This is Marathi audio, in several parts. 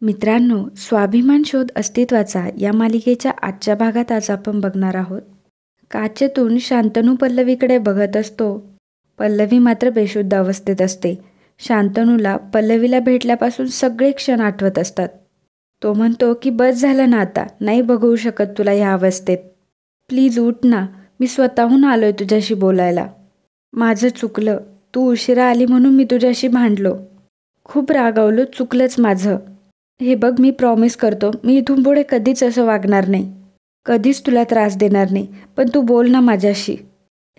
मित्रांनो, स्वाभिमान शोध अस्तित्वाचा या मालिकेच्या आजच्या भागात आज आपण बघणार आहोत. काचेतून शांतनू पल्लवीकडे बघत असतो. पल्लवी मात्र बेशुद्ध अवस्थेत असते. शांतनूला पल्लवीला भेटल्यापासून सगळे क्षण आठवत असतात. तो म्हणतो की बस झालं ना आता, नाही बघू शकत तुला ह्या अवस्थेत. प्लीज उठ ना, मी स्वतःहून आलोय तुझ्याशी बोलायला. माझं चुकलं, तू उशिरा आली म्हणून मी तुझ्याशी भांडलो. खूप रागावलो, चुकलंच माझं. हे बघ, मी प्रॉमिस करतो, मी इथून पुढे कधीच असं वागणार नाही, कधीच तुला त्रास देणार नाही. पण तू बोल ना माझ्याशी.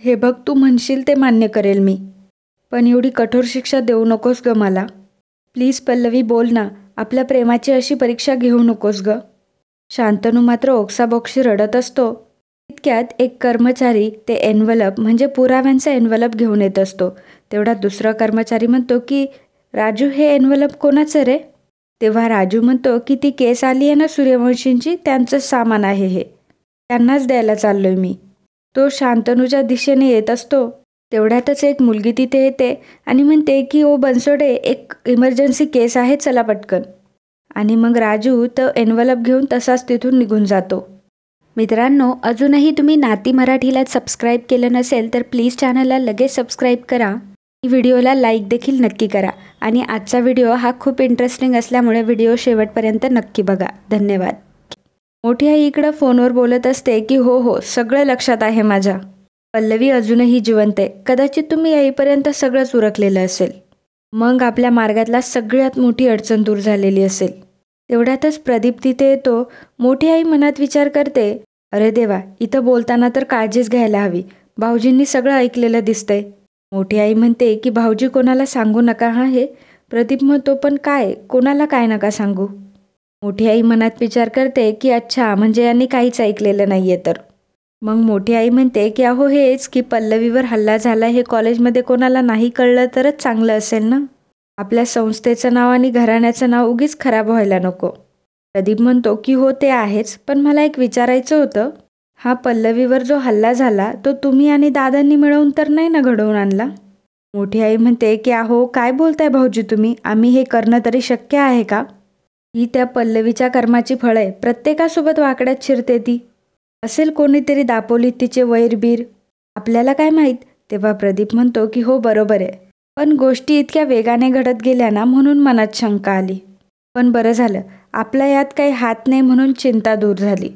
हे बघ, तू म्हणशील ते मान्य करेल मी, पण एवढी कठोर शिक्षा देऊ नकोस ग मला. प्लीज पल्लवी बोल ना, आपल्या प्रेमाची अशी परीक्षा घेऊ नकोस ग. शांतनू मात्र ओक्साबोक्शी रडत असतो. इतक्यात एक कर्मचारी ते एन्व्हलप म्हणजे पुराव्यांचा एन्व्हलप घेऊन येत असतो. तेवढा दुसरा कर्मचारी म्हणतो की राजू, हे एन्व्हलप कोणाचं रे? तेव्हा राजू म्हणतो की ती केस आली आहे ना सूर्यवंशींची, त्यांचंच सामान आहे हे, त्यांनाच द्यायला चाललोय मी. तो शांतनूच्या दिशेने येत असतो. तेवढ्यातच एक मुलगी तिथे येते आणि म्हणते की ओ बनसोडे, एक इमर्जन्सी केस आहे, चला पटकन. आणि मग राजू तो एन्व्हलप घेऊन तसाच तिथून निघून जातो. मित्रांनो, अजूनही तुम्ही नाती मराठीला सबस्क्राईब केलं नसेल तर प्लीज चॅनलला लगेच सबस्क्राईब करा. व्हिडिओला लाईक देखील नक्की करा. आणि आजचा व्हिडिओ हा खूप इंटरेस्टिंग असल्यामुळे व्हिडिओ शेवटपर्यंत नक्की बघा. धन्यवाद. मोठी आई इकडं फोनवर बोलत असते की हो हो, सगळं लक्षात आहे माझ्या. पल्लवी अजूनही जिवंत आहे. कदाचित तुम्ही येईपर्यंत सगळंच उरकलेलं असेल. मग आपल्या मार्गातला सगळ्यात मोठी अडचण दूर झालेली असेल. तेवढ्यातच प्रदीप तिथे येतो. मोठी आई मनात विचार करते, अरे देवा, इथं बोलताना तर काळजीच घ्यायला हवी. भाऊजींनी सगळं ऐकलेलं दिसतंय. मोठी आई म्हणते की भाऊजी कोणाला सांगू नका हा हे. प्रदीप म्हणतो, पण काय, कोणाला काय नका सांगू? मोठी आई मनात विचार करते की अच्छा, म्हणजे यांनी काहीच ऐकलेलं नाहीये तर. मग मोठी आई म्हणते की अहो हेच की पल्लवीवर हल्ला झाला हे कॉलेजमध्ये कोणाला नाही कळलं तरच चांगलं असेल ना. आपल्या संस्थेचं नाव आणि घराण्याचं नाव उगीच खराब व्हायला नको. प्रदीप म्हणतो की हो ते आहेच, पण मला एक विचारायचं होतं. हा पल्लवीवर जो हल्ला झाला तो तुम्ही आणि दादांनी मिळवून तर नाही ना घडवून आणला? मोठी आई म्हणते की अहो काय बोलताय भाऊजी तुम्ही, आम्ही हे करणं तरी शक्य आहे का? ही त्या पल्लवीच्या कर्माची फळं आहे. प्रत्येकासोबत वाकड्यात शिरते ती. असेल कोणीतरी दापोलीत तिचे वैरबीर, आपल्याला काय माहीत. तेव्हा प्रदीप म्हणतो की हो बरोबर आहे, पण गोष्टी इतक्या वेगाने घडत गेल्या ना म्हणून मनात शंका आली. पण बरं झालं, आपला यात काही हात नाही म्हणून चिंता दूर झाली.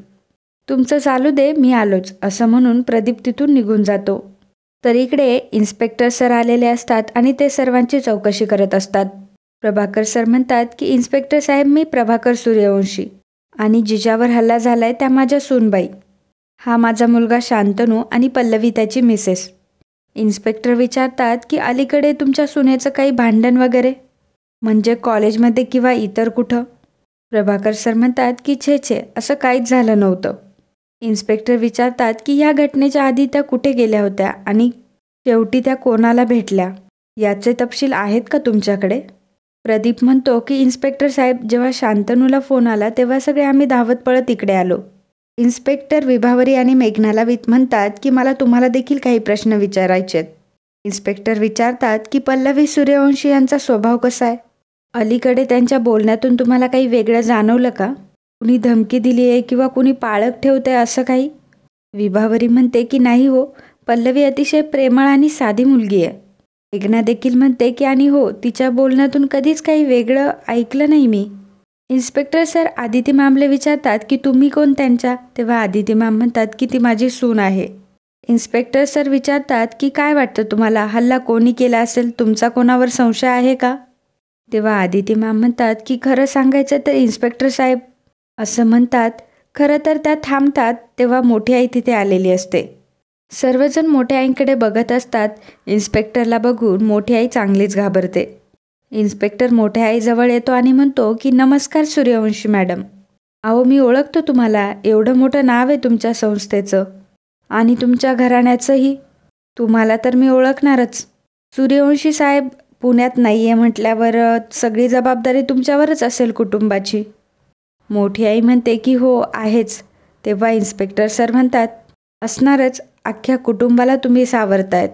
तुमचं चालू दे, मी आलोच, असं म्हणून प्रदीप तिथून निघून जातो. तर इकडे इन्स्पेक्टर सर आलेले असतात आणि ते सर्वांची चौकशी करत असतात. प्रभाकर सर म्हणतात की इन्स्पेक्टर साहेब, मी प्रभाकर सूर्यवंशी आणि जिजावर हल्ला झालाय त्या माझ्या सूनबाई. हा माझा मुलगा शांतनू आणि पल्लवी त्याची मिसेस. इन्स्पेक्टर विचारतात की अलीकडे तुमच्या सुनेचं काही भांडण वगैरे, म्हणजे कॉलेजमध्ये किंवा इतर कुठं? प्रभाकर सर म्हणतात की छे, असं काहीच झालं नव्हतं. इन्स्पेक्टर विचारतात की या घटनेच्या आधी त्या कुठे गेल्या होत्या आणि शेवटी त्या कोणाला भेटल्या, याचे तपशील आहेत का तुमच्याकडे? प्रदीप म्हणतो की इन्स्पेक्टर साहेब, जेव्हा शांतनूला फोन आला तेव्हा सगळे आम्ही धावत पळत इकडे आलो. इन्स्पेक्टर विभावरी आणि मेघनाला म्हणतात की मला तुम्हाला देखील काही प्रश्न विचारायचे आहेत. इन्स्पेक्टर विचारतात की पल्लवी सूर्यवंशी यांचा स्वभाव कसा आहे? अलीकडे त्यांच्या बोलण्यातून तुम्हाला काही वेगळं जाणवलं का? कुणी धमकी दिली आहे किंवा कुणी पाळत ठेवतंय असं काही? विभावरी म्हणते की नाही हो, पल्लवी अतिशय प्रेमळ आणि साधी मुलगी आहे. मेघना देखील म्हणते की आणि हो, तिच्या बोलण्यातून कधीच काही वेगळं ऐकलं नाही मी. इन्स्पेक्टर सर आदिती मॅमले विचारतात की तुम्ही कोण त्यांच्या? तेव्हा आदिती मॅम म्हणतात की ती माझी सून आहे. इन्स्पेक्टर सर विचारतात की काय वाटतं तुम्हाला, हल्ला कोणी केला असेल, तुमचा कोणावर संशय आहे का? तेव्हा आदिती मॅम म्हणतात की खरं सांगायचं तर इन्स्पेक्टर साहेब, असं म्हणतात. खरं तर त्या थांबतात तेव्हा मोठी आई तिथे आलेली असते. सर्वजण मोठ्या आईंकडे बघत असतात. इन्स्पेक्टरला बघून मोठी आई चांगलीच घाबरते. इन्स्पेक्टर मोठ्या आईजवळ येतो आणि म्हणतो की नमस्कार सूर्यवंशी मॅडम. अहो मी ओळखतो तुम्हाला, एवढं मोठं नाव आहे तुमच्या संस्थेचं आणि तुमच्या घराण्याचंही. तुम्हाला तर मी ओळखणारच. सूर्यवंशी साहेब पुण्यात नाही आहे म्हटल्यावर सगळी जबाबदारी तुमच्यावरच असेल कुटुंबाची. मोठी आई म्हणते की हो आहेच. तेव्हा इन्स्पेक्टर सर म्हणतात, असणारच, अख्ख्या कुटुंबाला तुम्ही सावरतायत,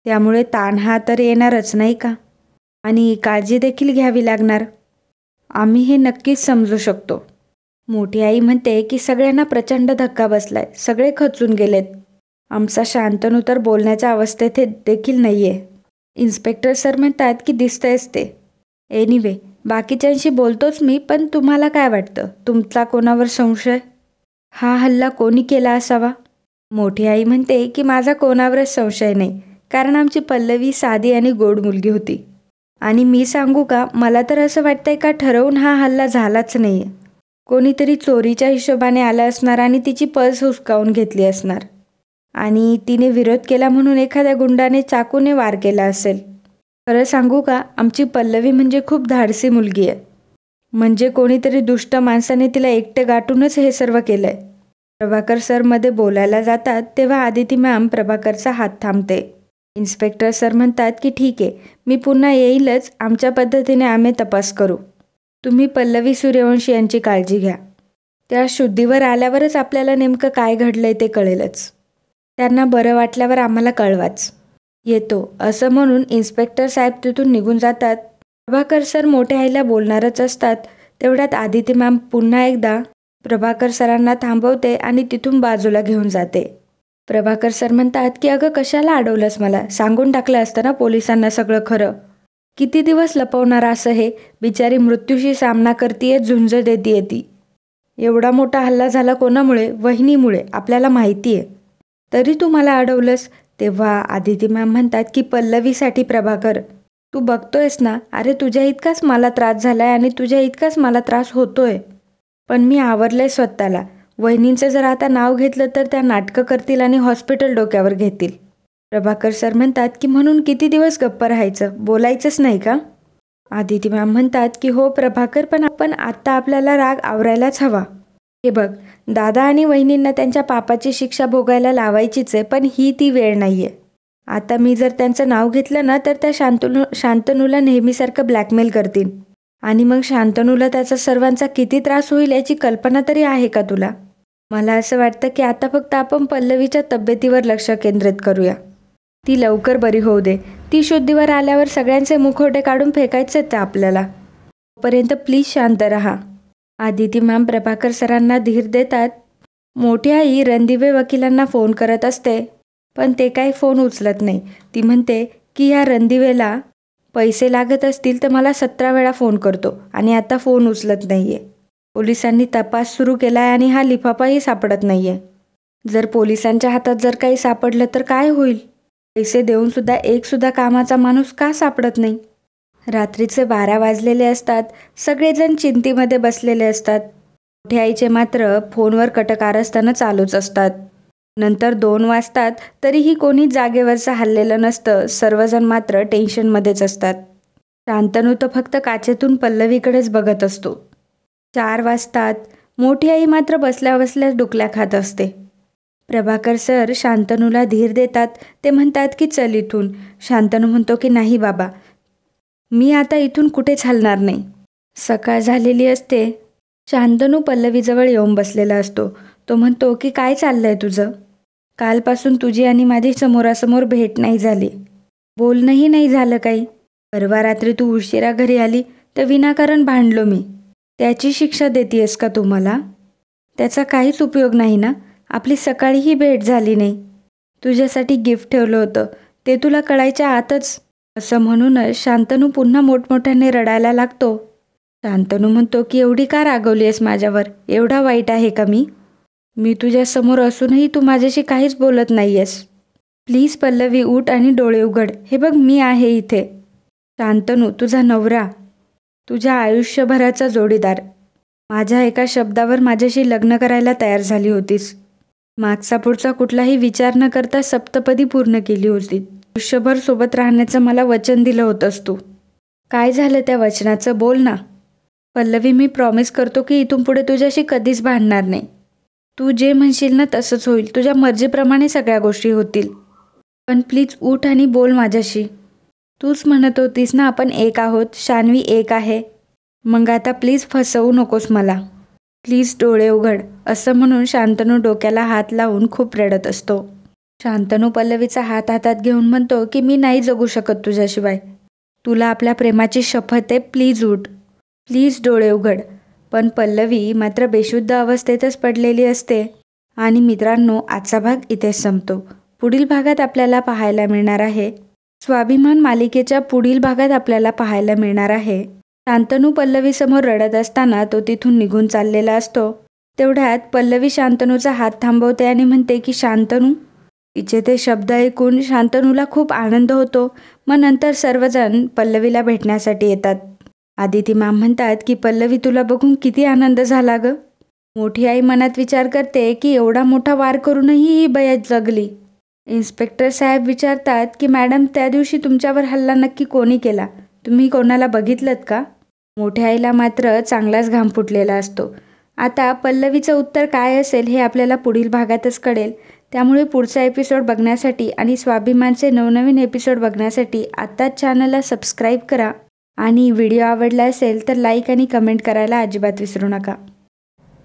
त्यामुळे ताण हा तर येणारच नाही का, आणि काळजी देखील घ्यावी लागणार. आम्ही हे नक्कीच समजू शकतो. मोठी आई म्हणते की सगळ्यांना प्रचंड धक्का बसलाय, सगळे खचून गेलेत. आमचा शांतनू तर बोलण्याच्या अवस्थेत देखील नाहीये. इन्स्पेक्टर सर म्हणतात की दिसतंयच ते. एनिवे, बाकीच्यांशी बोलतोच मी, पण तुम्हाला काय वाटतं? तुमचा कोणावर संशय? हा हल्ला कोणी केला असावा? मोठी आई म्हणते की माझा कोणावरच संशय नाही, कारण आमची पल्लवी साधी आणि गोड मुलगी होती. आणि मी सांगू का, मला तर असं वाटतंय का ठरवून हा हल्ला झालाच नाहीये. कोणीतरी चोरीच्या हिशोबाने आलं असणार आणि तिची पर्स हुसकावून घेतली असणार. आणि तिने विरोध केला म्हणून एखाद्या गुंडाने चाकूने वार केला असेल. खरं सांगू का, आमची पल्लवी म्हणजे खूप धाडसी मुलगी आहे. म्हणजे कोणीतरी दुष्ट माणसाने तिला एकटं गाठूनच हे सर्व केलंय. प्रभाकर सर मध्ये बोलायला जातात तेव्हा आदिती मॅम प्रभाकरचा हात थांबते. इन्स्पेक्टर सर म्हणतात की ठीक आहे, मी पुन्हा येईलच, आमच्या पद्धतीने आम्ही तपास करू. तुम्ही पल्लवी सूर्यवंशी यांची काळजी घ्या. त्या शुद्धीवर आल्यावरच आपल्याला नेमकं काय घडलंय ते कळेलच. त्यांना बरं वाटल्यावर आम्हाला कळवाच. येतो, असं म्हणून इन्स्पेक्टर साहेब तिथून निघून जातात. प्रभाकर सर मोठ्या आईला बोलणारच असतात तेवढ्यात आदिती मॅम पुन्हा एकदा प्रभाकर सरांना थांबवते आणि तिथून बाजूला घेऊन जाते. प्रभाकर सर म्हणतात की अगं कशाला अडवलंस मला, सांगून टाकलं असतं ना पोलिसांना सगळं खरं. किती दिवस लपवणार असं हे, बिचारी मृत्यूशी सामना करतीये, झुंज देतीये ती. एवढा मोठा हल्ला झाला कोणामुळे? वहिनीमुळे, आपल्याला माहिती आहे. तरी तू मला अडवलंस. तेव्हा आदिती मॅम म्हणतात की पल्लवीसाठी प्रभाकर, तू बघतोयस ना, अरे तुझ्या इतकाच मला त्रास झालाय आणि तुझ्या इतकाच मला त्रास होतोय. पण मी आवरलंय स्वतःला. वहिनींचं जर आता नाव घेतलं तर त्या नाटकं करतील आणि हॉस्पिटल डोक्यावर घेतील. प्रभाकर सर म्हणतात की म्हणून किती दिवस गप्प राहायचं, बोलायचंच नाही का? आदिती मॅम म्हणतात की हो प्रभाकर, पण आपण आत्ता आपल्याला राग आवरायलाच हवा. हे बघ, दादा आणि वहिनींना त्यांच्या पापाची शिक्षा भोगायला लावायचीच आहे, पण ही ती वेळ नाहीये. आता मी जर त्यांचं नाव घेतलं ना तर त्या शांतनूला नेहमीसारखं ब्लॅकमेल करतील. आणि मग शांतनूला त्याचा सर्वांचा किती त्रास होईल याची कल्पना तरी आहे का तुला? मला असं वाटतं की आता फक्त आपण पल्लवीच्या तब्येतीवर लक्ष केंद्रित करूया. ती लवकर बरी होऊ दे. ती शुद्धीवर आल्यावर सगळ्यांचे मुखवटे काढून फेकायचे ते आपल्याला. तोपर्यंत प्लीज शांत रहा. आदिती मॅम प्रभाकर सरांना धीर देतात. मोठी आई रणदिवे वकिलांना फोन करत असते, पण ते काही फोन उचलत नाही. ती म्हणते की या रणदिवेला पैसे लागत असतील तर मला 17 वेळा फोन करतो आणि आता फोन उचलत नाहीये. पोलिसांनी तपास सुरू केलाय आणि हा लिफाफाही सापडत नाहीये. जर पोलिसांच्या हातात जर काही सापडलं तर काय होईल? पैसे देऊन सुद्धा एक सुद्धा कामाचा माणूस का सापडत नाही? रात्रीचे 12 वाजलेले असतात. सगळेजण चिंतेमध्ये बसलेले असतात. मोठ्या आईचे मात्र फोनवर कटकारस्थानं चालूच असतात. नंतर 2 वाजतात तरीही कोणी जागेवरचं हललेलं नसतं. सर्वजण मात्र टेन्शनमध्येच असतात. शांतनू तर फक्त काचेतून पल्लवीकडेच बघत असतो. 4 वाजतात. मोठी आई मात्र बसल्या बसल्याच डुकल्या खात असते. प्रभाकर सर शांतनूला धीर देतात. ते म्हणतात की चल इथून. शांतनू म्हणतो की नाही बाबा, मी आता इथून कुठेच हलणार नाही. सकाळ झालेली असते. शांतनू पल्लवीजवळ येऊन बसलेला असतो. तो म्हणतो की काय चाललंय तुझं? कालपासून तुझी आणि माझी समोरासमोर भेट नाही झाली, बोलणंही नाही झालं काही. परवा रात्री तू उशिरा घरी आली तर विनाकारण भांडलो मी. त्याची शिक्षा देतीयस का तू मला? त्याचा काहीच उपयोग नाही ना. आपली सकाळीही भेट झाली नाही. तुझ्यासाठी गिफ्ट ठेवलं होतं, ते तुला कळायच्या आतच. असं म्हणूनच शांतनू पुन्हा मोठमोठ्याने रडायला लागतो. शांतनू म्हणतो की एवढी का रागवली आहेस माझ्यावर? एवढा वाईट आहे का मी? मी तुझ्यासमोर असूनही तू माझ्याशी काहीच बोलत नाही आहेस. प्लीज पल्लवी, उठ आणि डोळे उघड. हे बघ, मी आहे इथे. शांतनू, तुझा नवरा, तुझ्या आयुष्यभराचा जोडीदार. माझ्या एका शब्दावर माझ्याशी लग्न करायला तयार झाली होतीस. मागचा पुढचा कुठलाही विचार न करता सप्तपदी पूर्ण केली होती. आयुष्यभर सोबत राहण्याचं मला वचन दिलं होतंस तू. काय झालं त्या वचनाचं? बोल ना. पल्लवी, मी प्रॉमिस करतो की इथून पुढे तुझ्याशी कधीच भांडणार नाही. तू जे म्हणशील ना तसंच होईल. तुझ्या मर्जीप्रमाणे सगळ्या गोष्टी होतील. पण प्लीज उठ आणि बोल माझ्याशी. तूच म्हणत होतीस ना आपण एक आहोत, शान्वी एक आहे. मग आता प्लीज फसवू नकोस मला. प्लीज डोळे उघड. असं म्हणून शांतनू डोक्याला हात लावून खूप रडत असतो. शांतनू पल्लवीचा हात हातात घेऊन म्हणतो की मी नाही जगू शकत तुझ्याशिवाय. तुला आपल्या प्रेमाची शपथ आहे, प्लीज उठ. प्लीज डोळे उघड. पण पल्लवी मात्र बेशुद्ध अवस्थेतच पडलेली असते. आणि मित्रांनो, आजचा भाग इथेच संपतो. पुढील भागात आपल्याला पाहायला मिळणार आहे स्वाभिमान मालिकेच्या पुढील भागात आपल्याला पाहायला मिळणार आहे शांतनू पल्लवीसमोर रडत असताना तो तिथून निघून चाललेला असतो. तेवढ्यात पल्लवी शांतनूचा हात थांबवते आणि म्हणते की शांतनू. तिचे ते शब्द ऐकून शांतनूला खूप आनंद होतो. मग नंतर सर्वजण पल्लवीला भेटण्यासाठी येतात. आदिती मॅम म्हणतात की पल्लवी, तुला बघून किती आनंद झाला ग. मोठी आई मनात विचार करते की एवढा मोठा वार करूनही ही बाई जगली. इन्स्पेक्टर साहेब विचारतात की मॅडम, त्या दिवशी तुमच्यावर हल्ला नक्की कोणी केला? तुम्ही कोणाला बघितलंत का? मोठ्या आईला मात्र चांगलाच घाम फुटलेला असतो. आता पल्लवीचं उत्तर काय असेल हे आपल्याला पुढील भागातच कळेल. त्यामुळे पुढचा एपिसोड बघण्यासाठी आणि स्वाभिमानचे नवनवीन एपिसोड बघण्यासाठी आत्ताच चॅनलला सबस्क्राईब करा. आणि व्हिडिओ आवडला असेल तर लाईक आणि कमेंट करायला अजिबात विसरू नका.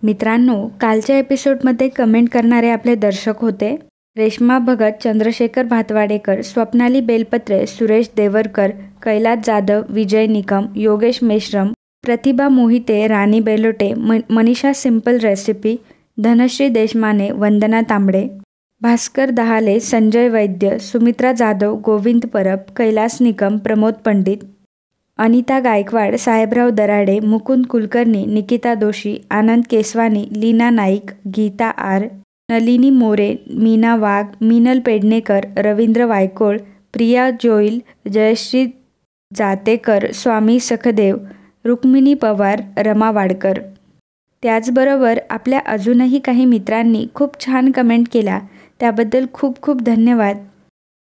मित्रांनो, कालच्या एपिसोडमध्ये कमेंट करणारे आपले दर्शक होते रेश्मा भगत, चंद्रशेखर भातवाडेकर, स्वप्नाली बेलपत्रे, सुरेश देवरकर, कैलास जाधव, विजय निकम, योगेश मेश्रम, प्रतिभा मोहिते, राणी बेलोटे, मनीषा सिंपल रेसिपी, धनश्री देशमाने, वंदना तांबडे, भास्कर दहाले, संजय वैद्य, सुमित्रा जाधव, गोविंद परब, कैलास निकम, प्रमोद पंडित, अनिता गायकवाड, साहेबराव दराडे, मुकुंद कुलकर्णी, निकिता दोशी, आनंद केसवानी, लीना नाईक, गीता आर, नलिनी मोरे, मीना वाघ, मिनल पेडणेकर, रवींद्र वायकोळ, प्रिया जोईल, जयश्री जातेकर, स्वामी सखदेव, रुक्मिणी पवार, रमा वाडकर. त्याचबरोबर आपल्या अजूनही काही मित्रांनी खूप छान कमेंट केल्या, त्याबद्दल खूप खूप धन्यवाद.